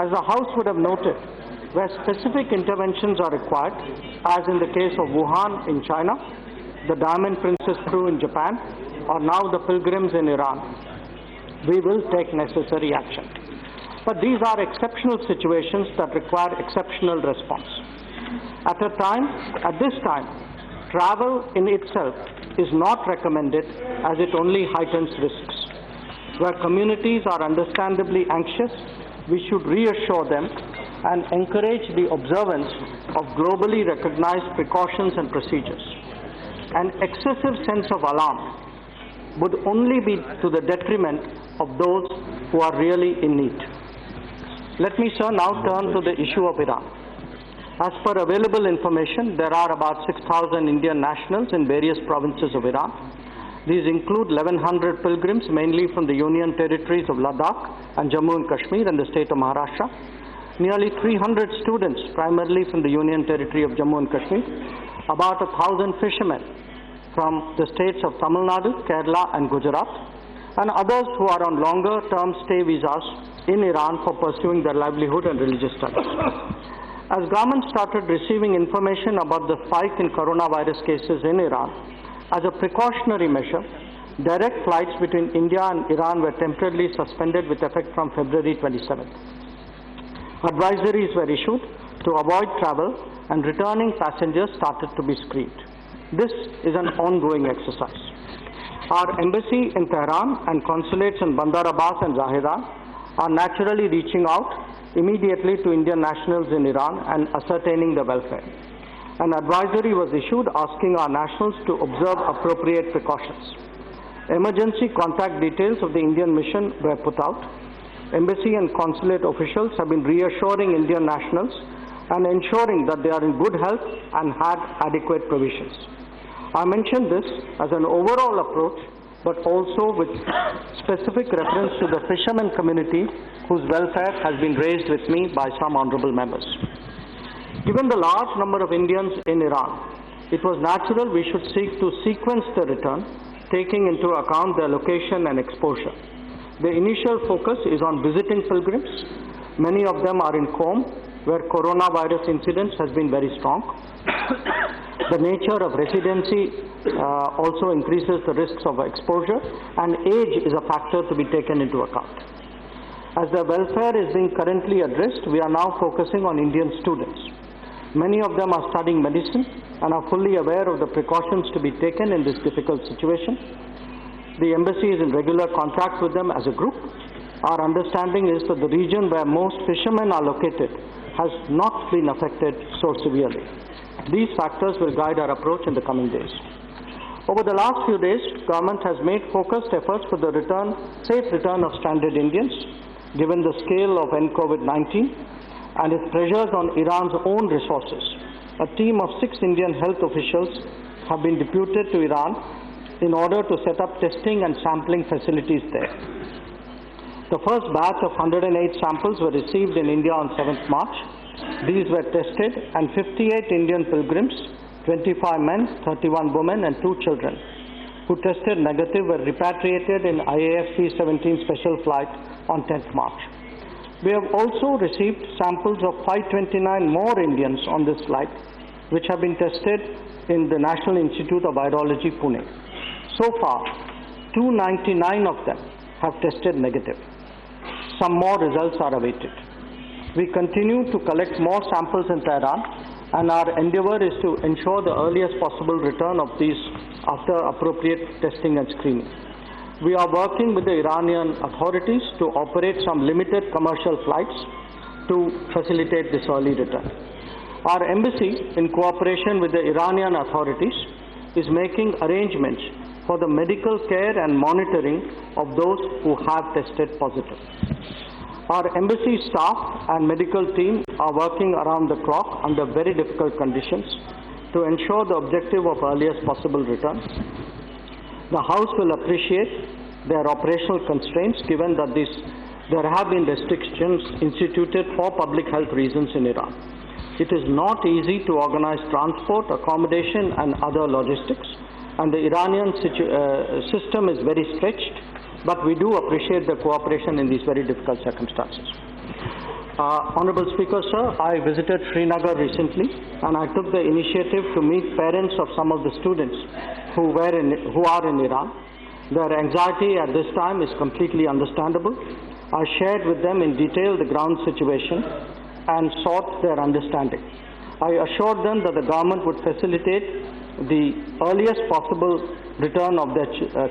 as the House would have noted, where specific interventions are required, as in the case of Wuhan in China, the Diamond Princess crew in Japan, or now the pilgrims in Iran, we will take necessary action. But these are exceptional situations that require exceptional response. At this time, travel in itself is not recommended as it only heightens risks. Where communities are understandably anxious, we should reassure them and encourage the observance of globally recognized precautions and procedures. An excessive sense of alarm would only be to the detriment of those who are really in need. Let me now turn to the issue of Iran. As per available information, there are about 6,000 Indian nationals in various provinces of Iran. These include 1,100 pilgrims, mainly from the Union territories of Ladakh and Jammu and Kashmir and the state of Maharashtra. Nearly 300 students, primarily from the Union territory of Jammu and Kashmir. About 1,000 fishermen from the states of Tamil Nadu, Kerala and Gujarat, and others who are on longer-term stay visas in Iran for pursuing their livelihood and religious studies. As government started receiving information about the spike in coronavirus cases in Iran, as a precautionary measure, direct flights between India and Iran were temporarily suspended with effect from February 27th. Advisories were issued to avoid travel and returning passengers started to be screened. This is an ongoing exercise. Our embassy in Tehran and consulates in Bandar Abbas and Zahedan are naturally reaching out immediately to Indian nationals in Iran and ascertaining their welfare. An advisory was issued asking our nationals to observe appropriate precautions. Emergency contact details of the Indian mission were put out. Embassy and consulate officials have been reassuring Indian nationals and ensuring that they are in good health and had adequate provisions. I mention this as an overall approach, but also with specific reference to the fishermen community whose welfare has been raised with me by some honorable members. Given the large number of Indians in Iran, it was natural we should seek to sequence the return, taking into account their location and exposure. The initial focus is on visiting pilgrims. Many of them are in Qom, where coronavirus incidence has been very strong. The nature of residency also increases the risks of exposure, and age is a factor to be taken into account. As their welfare is being currently addressed, we are now focusing on Indian students. Many of them are studying medicine and are fully aware of the precautions to be taken in this difficult situation. The embassy is in regular contact with them as a group. Our understanding is that the region where most fishermen are located has not been affected so severely. These factors will guide our approach in the coming days. Over the last few days, government has made focused efforts for the safe return of stranded Indians, given the scale of COVID-19 and its pressures on Iran's own resources. A team of 6 Indian health officials have been deputed to Iran in order to set up testing and sampling facilities there. The first batch of 108 samples were received in India on 7th March. These were tested and 58 Indian pilgrims, 25 men, 31 women and 2 children, who tested negative were repatriated in IAF C-17 special flight on 10th March. We have also received samples of 529 more Indians on this flight, which have been tested in the National Institute of Virology, Pune. So far, 299 of them have tested negative. Some more results are awaited. We continue to collect more samples in Tehran, and our endeavor is to ensure the earliest possible return of these after appropriate testing and screening. We are working with the Iranian authorities to operate some limited commercial flights to facilitate this early return. Our embassy, in cooperation with the Iranian authorities, is making arrangements for the medical care and monitoring of those who have tested positive. Our embassy staff and medical team are working around the clock under very difficult conditions to ensure the objective of earliest possible return. The House will appreciate their operational constraints given that there have been restrictions instituted for public health reasons in Iran. It is not easy to organize transport, accommodation and other logistics, and the Iranian system is very stretched, but we do appreciate the cooperation in these very difficult circumstances. Honorable Speaker, sir, I visited Srinagar recently and I took the initiative to meet parents of some of the students who are in Iran. Their anxiety at this time is completely understandable. I shared with them in detail the ground situation and sought their understanding. I assured them that the government would facilitate the earliest possible return of their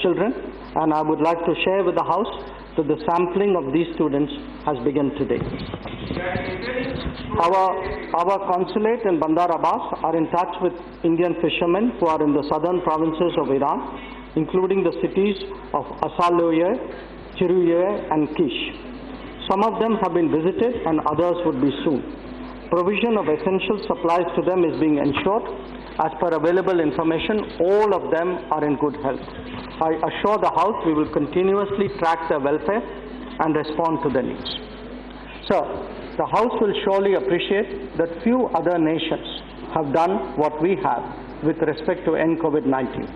children, and I would like to share with the House that the sampling of these students has begun today. Our consulate in Bandar Abbas are in touch with Indian fishermen who are in the southern provinces of Iran, including the cities of Asaloye, Chiruye, and Kish. Some of them have been visited and others would be soon. Provision of essential supplies to them is being ensured. As per available information, all of them are in good health. I assure the House we will continuously track their welfare and respond to their needs. Sir, the House will surely appreciate that few other nations have done what we have with respect to end COVID-19.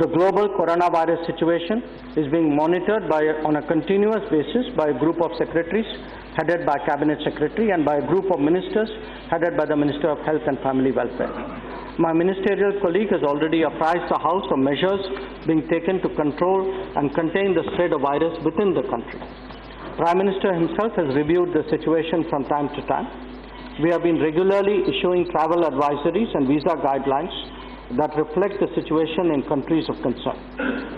The global coronavirus situation is being monitored on a continuous basis by a group of secretaries headed by Cabinet Secretary and by a group of ministers headed by the Minister of Health and Family Welfare. My ministerial colleague has already apprised the House of measures being taken to control and contain the spread of virus within the country. Prime Minister himself has reviewed the situation from time to time. We have been regularly issuing travel advisories and visa guidelines that reflect the situation in countries of concern.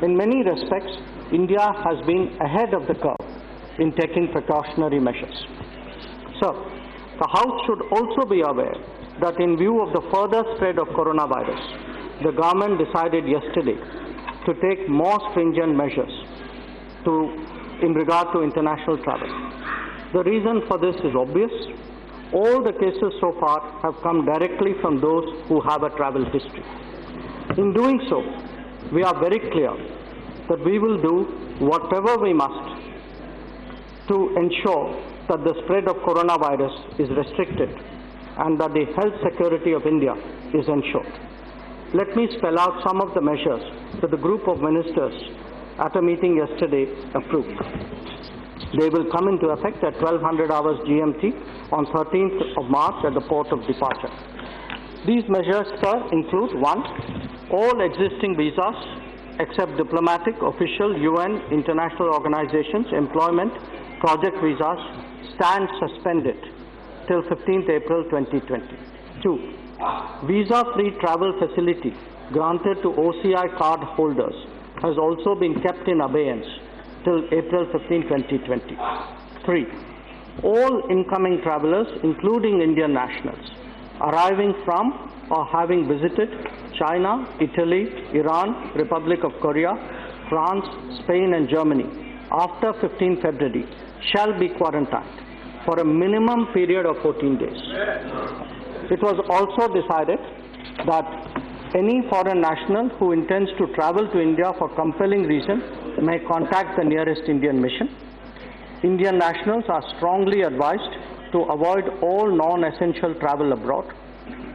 In many respects, India has been ahead of the curve in taking precautionary measures. Sir, the House should also be aware that in view of the further spread of coronavirus, the government decided yesterday to take more stringent measures in regard to international travel. The reason for this is obvious. All the cases so far have come directly from those who have a travel history. In doing so, we are very clear that we will do whatever we must to ensure that the spread of coronavirus is restricted and that the health security of India is ensured. Let me spell out some of the measures that the group of ministers at a meeting yesterday approved. They will come into effect at 1200 hours GMT on 13th of March at the port of departure. These measures, sir, include 1. All existing visas except diplomatic, official, UN, international organizations, employment, project visas stand suspended till 15th April 2020. 2. Visa-free travel facility granted to OCI card holders has also been kept in abeyance till April 15, 2020. 3. All incoming travelers, including Indian nationals, arriving from or having visited China, Italy, Iran, Republic of Korea, France, Spain, and Germany after 15 February shall be quarantined for a minimum period of 14 days. It was also decided that any foreign national who intends to travel to India for compelling reason may contact the nearest Indian mission. Indian nationals are strongly advised to avoid all non-essential travel abroad.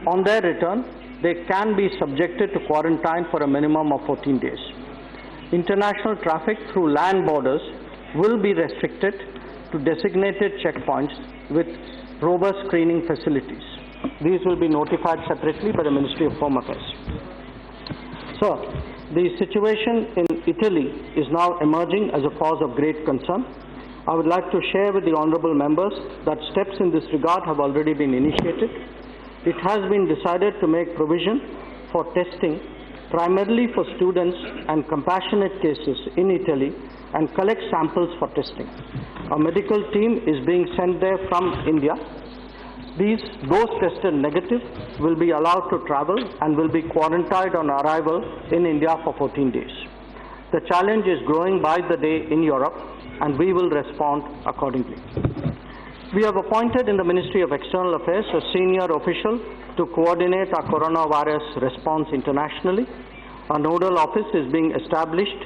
On their return, they can be subjected to quarantine for a minimum of 14 days. International traffic through land borders will be restricted to designated checkpoints with robust screening facilities. These will be notified separately by the Ministry of Home Affairs. Sir, the situation in Italy is now emerging as a cause of great concern. I would like to share with the honourable members that steps in this regard have already been initiated. It has been decided to make provision for testing primarily for students and compassionate cases in Italy and collect samples for testing. A medical team is being sent there from India. Those tested negative will be allowed to travel and will be quarantined on arrival in India for 14 days. The challenge is growing by the day in Europe, and we will respond accordingly. We have appointed in the Ministry of External Affairs a senior official to coordinate our coronavirus response internationally. A nodal office is being established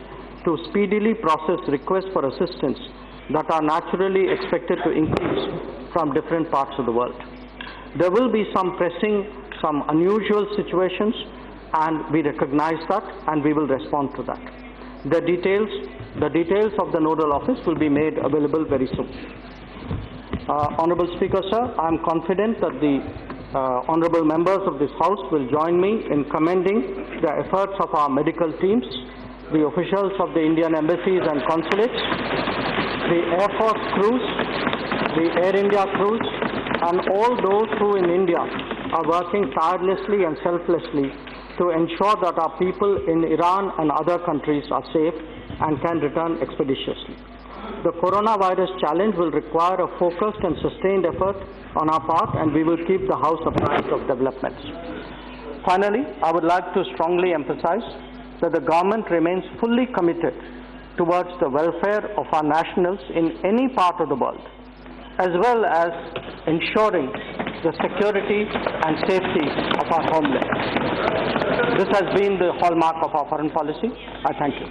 to speedily process requests for assistance that are naturally expected to increase from different parts of the world. There will be some pressing, some unusual situations, and we recognize that and we will respond to that. The details of the nodal office will be made available very soon. Honorable Speaker, sir, I am confident that the honorable members of this House will join me in commending the efforts of our medical teams, the officials of the Indian embassies and consulates, the Air Force crews, the Air India crews, and all those who in India are working tirelessly and selflessly to ensure that our people in Iran and other countries are safe and can return expeditiously. The coronavirus challenge will require a focused and sustained effort on our part, and we will keep the House apprised of developments. Finally, I would like to strongly emphasize that the government remains fully committed towards the welfare of our nationals in any part of the world, as well as ensuring the security and safety of our homeland. This has been the hallmark of our foreign policy. I thank you.